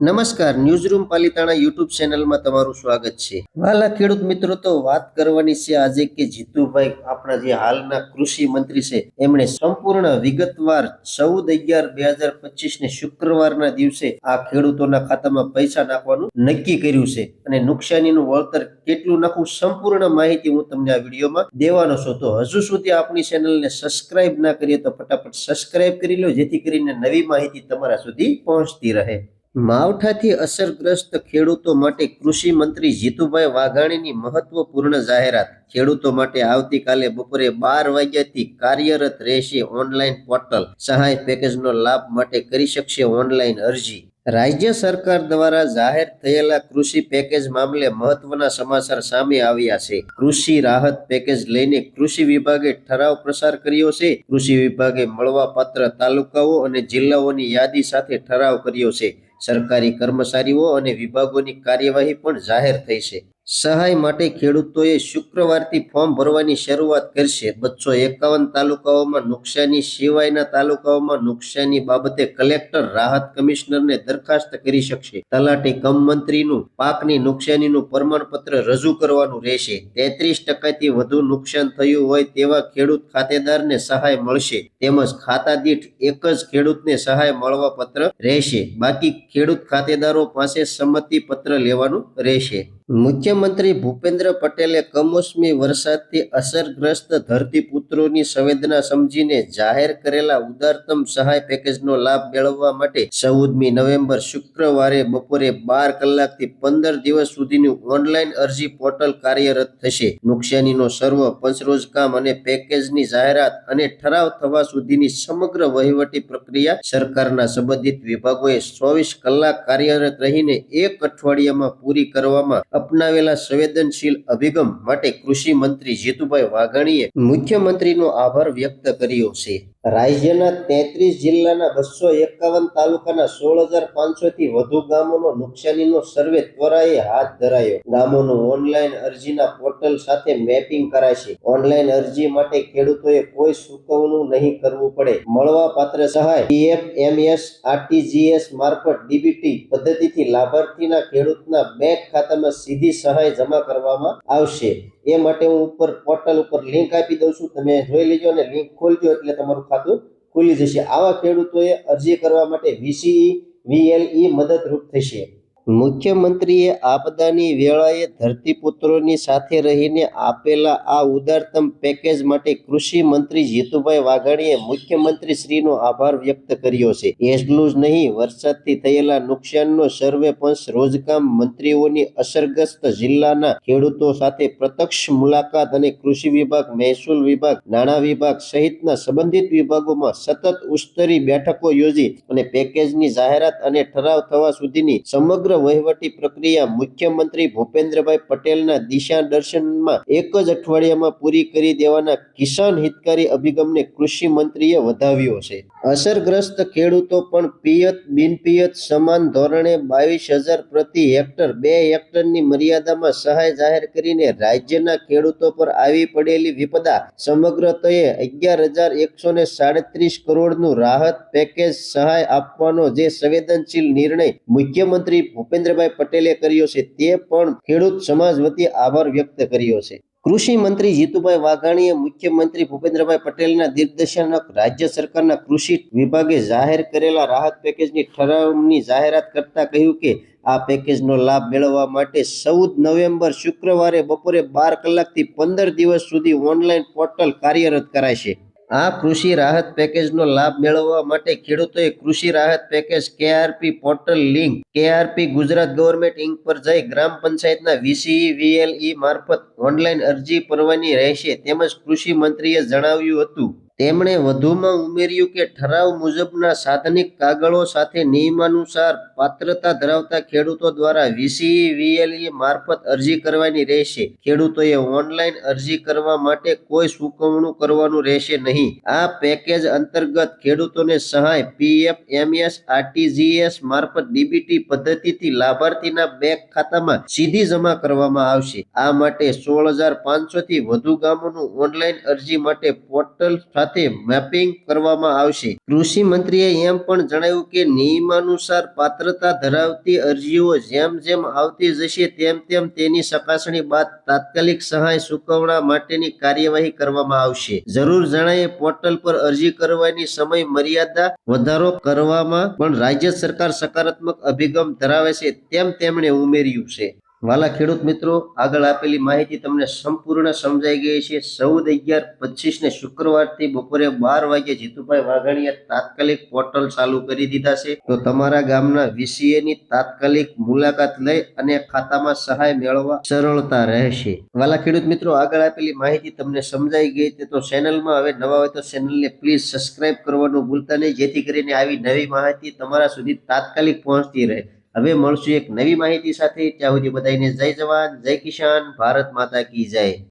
નમસ્કાર, newsroom Palitana YouTube ચેનલમાં તમારું સ્વાગત છે. વાલા ખેડૂત મિત્રો, તો વાત કરવાની છે આજે કે જીતુભાઈ આપણા જે હાલના કૃષિ મંત્રી છે એમણે સંપૂર્ણ વિગતવાર 14/11/2025 ને શુક્રવારના દિવસે આ ખેડૂતોના ખાતામાં પૈસા નાખવાનું નક્કી કર્યું છે અને નુકસાનીનું વળતર કેટલું નાખવું સંપૂર્ણ માહિતી હું તમને આ વિડીયોમાં દેવાનો છું. તો હજુ સુધી આપણી ચેનલને સબસ્ક્રાઇબ ના કરીએ તો ફટાફટ સબસ્ક્રાઇબ કરી લો, જેથી કરીને નવી માહિતી તમારા સુધી પહોંચતી રહે. માવઠાથી અસરગ્રસ્ત ખેડૂતો માટે કૃષિ મંત્રી જીતુભાઈ વાઘાણીની મહત્વપૂર્ણ જાહેરાત. ખેડૂતો માટે આવતીકાલે બપોરે 12 વાગ્યાથી કાર્યરત રહેશે ઓનલાઈન પોર્ટલ. સહાય પેકેજનો લાભ માટે કરી શકશે ઓનલાઈન અરજી. રાજ્ય સરકાર દ્વારા જાહેર થયેલા કૃષિ પેકેજ મામલે મહત્વના સમાચાર સામે આવ્યા છે. કૃષિ રાહત પેકેજ લઈને કૃષિ વિભાગે ઠરાવ પસાર કર્યો છે. કૃષિ વિભાગે મળવાપાત્ર તાલુકાઓ અને જિલ્લાઓની યાદી સાથે ઠરાવ કર્યો છે. સરકારી કર્મચારીઓ અને વિભાગોની કાર્યવાહી પણ જાહેર થઈ છે. સહાય માટે ખેડૂતોએ શુક્રવારથી ફોર્મ ભરવાની શરૂઆત કરશે. 251 તાલુકાઓમાં નુકસાની સિવાયના તાલુકાઓમાં નુકસાની બાબતે કલેક્ટર રાહત કમિશનરને દરખાસ્ત કરી શકશે. તલાટી કમ મંત્રીનું પાકની નુકસાનીનું પ્રમાણપત્ર રજૂ કરવાનું રહેશે. 33% વધુ નુકસાન થયું હોય તેવા ખેડૂત ખાતેદારને સહાય મળશે, તેમજ ખાતા દીઠ એક જ ખેડૂતને સહાય મળવાપત્ર રહેશે. બાકી ખેડૂત ખાતેદારો પાસે સંમતિ પત્ર લેવાનું રહેશે. મુખ્યમંત્રી ભૂપેન્દ્ર પટેલે કમોસમી વરસાદથી અસરગ્રસ્ત ધરતીપુત્રોની સંવેદના સમજીને જાહેર કરેલા ઉદારતમ સહાય પેકેજનો લાભ મેળવવા માટે 14મી નવેમ્બર શુક્રવારે બપોરે 12 કલાકથી 15 દિવસ સુધીનું ઓનલાઈન અરજી પોર્ટલ કાર્યરત થશે. નુકસાનીનો સર્વ પંચરોજકામ અને પેકેજની જાહેરાત અને ઠરાવ થવા સુધીની સમગ્ર વહીવટી પ્રક્રિયા સરકારના સંબંધિત વિભાગોએ 24 કલાક કાર્યરત રહીને એક અઠવાડિયામાં પૂરી કરવામાં અપનાવેલા સંવેદનશીલ અભિગમ માટે કૃષિ મંત્રી જીતુભાઈ વાઘાણીએ મુખ્યમંત્રીનો આભાર વ્યક્ત કર્યો છે. રાજ્યના 33 જિલ્લાના 251 તાલુકાના 16,500 થી વધુ ગામોનો નુકસાનીનો સર્વે ત્વરાએ હાથ ધરાયો. ગામોનું ઓનલાઈન અરજીના પોર્ટલ સાથે મેપિંગ કરાશે. ઓનલાઈન અરજી માટે ખેડૂતોએ કોઈ ચૂકવણું નહીં કરવું પડે. મળવાપાત્ર સહાય પીએફએમએસ આરટીજીએસ મારફત ડીબીટી પદ્ધતિથી લાભાર્થીના ખેડૂતના બેંક ખાતામાં સીધી સહાય જમા કરવામાં આવશે. એ માટે હું ઉપર પોર્ટલ ઉપર લિંક આપી દઉં છું, તમે જોઈ લેજો અને લિંક ખોલજો એટલે તમારું ખાતું ખુલી જશે. આવા ખેડૂતોએ અરજી કરવા માટે વીસીઈ વીએલઈ મદદરૂપ થશે. મુખ્યમંત્રીએ આપદાની વેળાએ ધરતીપુત્રોની સાથે રહીને આપેલા આ ઉદારતમ પેકેજ માટે કૃષિ મંત્રી જીતુભાઈ વાઘાણીએ મુખ્યમંત્રી શ્રીનો આભાર વ્યક્ત કર્યો છે. એટલું જ નહીં, વરસાદથી થયેલા નુકસાનનો સર્વે પંચ રોજકામ મંત્રીઓની અસરગ્રસ્ત જિલ્લાના ખેડૂતો સાથે પ્રત્યક્ષ મુલાકાત અને કૃષિ વિભાગ, મહેસૂલ વિભાગ, નાણાં વિભાગ સહિતના સંબંધિત વિભાગોમાં સતત ઉસ્તરી બેઠકો યોજી અને પેકેજની જાહેરાત અને ઠરાવ થવા સુધીની સમગ્ર વહીવટી પ્રક્રિયા મુખ્યમંત્રી ભૂપેન્દ્રભાઈ પટેલના દિશા દર્શનમાં એક જ અઠવાડિયામાં પૂરી કરી દેવાના કિસાન હિતકારી અભિગમને કૃષિ મંત્રીએ વધાવ્યો છે. અસરગ્રસ્ત ખેડૂતો પણ પિયત બિનપિયત સમાન ધોરણે 22,000 પ્રતિ હેક્ટર 2 હેક્ટરની મર્યાદામાં સહાય જાહેર કરીને રાજ્યના ખેડૂતો પર આવી પડેલી વિપદા સમગ્રતયે 11,137 કરોડનું રાહત પેકેજ સહાય આપવાનો જે સંવેદનશીલ નિર્ણય મુખ્યમંત્રી ભૂપેન્દ્રભાઈ પટેલે કર્યો છે, તે પણ ખેડૂત સમાજ વતી આભાર વ્યક્ત કર્યો છે. કૃષિ મંત્રી જીતુભાઈ વાઘાણીએ મુખ્યમંત્રી ભૂપેન્દ્રભાઈ પટેલના નિર્દેશનક રાજ્ય સરકારના કૃષિ વિભાગે જાહેર કરેલા રાહત પેકેજની ઠરાવની જાહેરાત કરતા કહ્યું કે આ પેકેજનો લાભ મેળવવા માટે 14 નવેમ્બર શુક્રવારે બપોરે 12 કલાકથી 15 દિવસ સુધી ઓનલાઈન પોર્ટલ કાર્યરત કરાશે. આ કૃષિ રાહત પેકેજનો લાભ મેળવવા માટે ખેડૂતોએ કૃષિ રાહત package KRP portal link KRP Gujarat government in પર જઈ ગ્રામ પંચાયતના વીસીઈ વીએલઈ મારફત ઓનલાઈન અરજી કરવાની રહેશે, તેમજ કૃષિ મંત્રીએ જણાવ્યું હતું. તેમણે વધુમાં ઉમેર્યું કે ઠરાવ મુજબના સાધનિક કાગળો સાથે નિયમાનુસાર પાત્રતા ધરાવતા ખેડૂતો દ્વારા વીસીઈ વીએલઈ મારફત અરજી કરવાની રહેશે. ખેડૂતોએ ઓનલાઈન અરજી કરવા માટે કોઈ ચૂકવણું કરવાનું રહેશે નહીં. આ પેકેજ અંતર્ગત ખેડૂતોને સહાય પીએફએમએસ આરટીજીએસ મારફત ડીબીટી પદ્ધતિથી લાભાર્થીના બેંક ખાતામાં સીધી જમા કરવામાં આવશે. આ માટે 16,500 થી વધુ ગામોનું ઓનલાઈન અરજી માટે પોર્ટલ સાથે મેપિંગ કરવામાં આવશે. કૃષિ મંત્રીએ એમ પણ જણાવ્યું કે નિયમાનુસાર પાત્રતા ધરાવતી અરજીઓ જેમ જેમ આવતી જશે તેમ તેમ તેની ચકાસણી બાદ તાત્કાલિક સહાય ચૂકવણા માટેની કાર્યવાહી કરવામાં આવશે. જરૂર જણાયે પોર્ટલ પર અરજી કરવાની સમય મર્યાદા વધારો કરવામાં પણ રાજ્ય સરકાર સકારાત્મક અભિગમ ધરાવે છે તેમ તેમણે ઉમેર્યું છે. વાલા ખેડૂત મિત્રો, આગળ આપેલી માહિતી તમને સંપૂર્ણ સમજાઈ ગઈ છે. 14/11/25 શુક્રવારથી બપોરે 12 વાગે જીતુભાઈ વાઘાણીએ તાત્કાલિક પોર્ટલ ચાલુ કરી દીધા છે. તો તમારા ગામના વીસીએ ની તાત્કાલિક મુલાકાત લઈ અને ખાતામાં સહાય મેળવવા સરળતા રહેશે. વાલા ખેડૂત મિત્રો, આગળ આપેલી માહિતી તમને સમજાઈ ગઈ છે તો ચેનલમાં હવે નવા હોય તો ચેનલને પ્લીઝ સબસ્ક્રાઇબ કરવાનું ભૂલતા નહીં, જેથી કરીને આવી નવી માહિતી તમારા સુધી તાત્કાલિક પહોંચતી રહે. હવે મળશું એક નવી માહિતી સાથે. ત્યાં સુધી બધાને જય જવાન, જય કિસાન, ભારત માતા કી જય.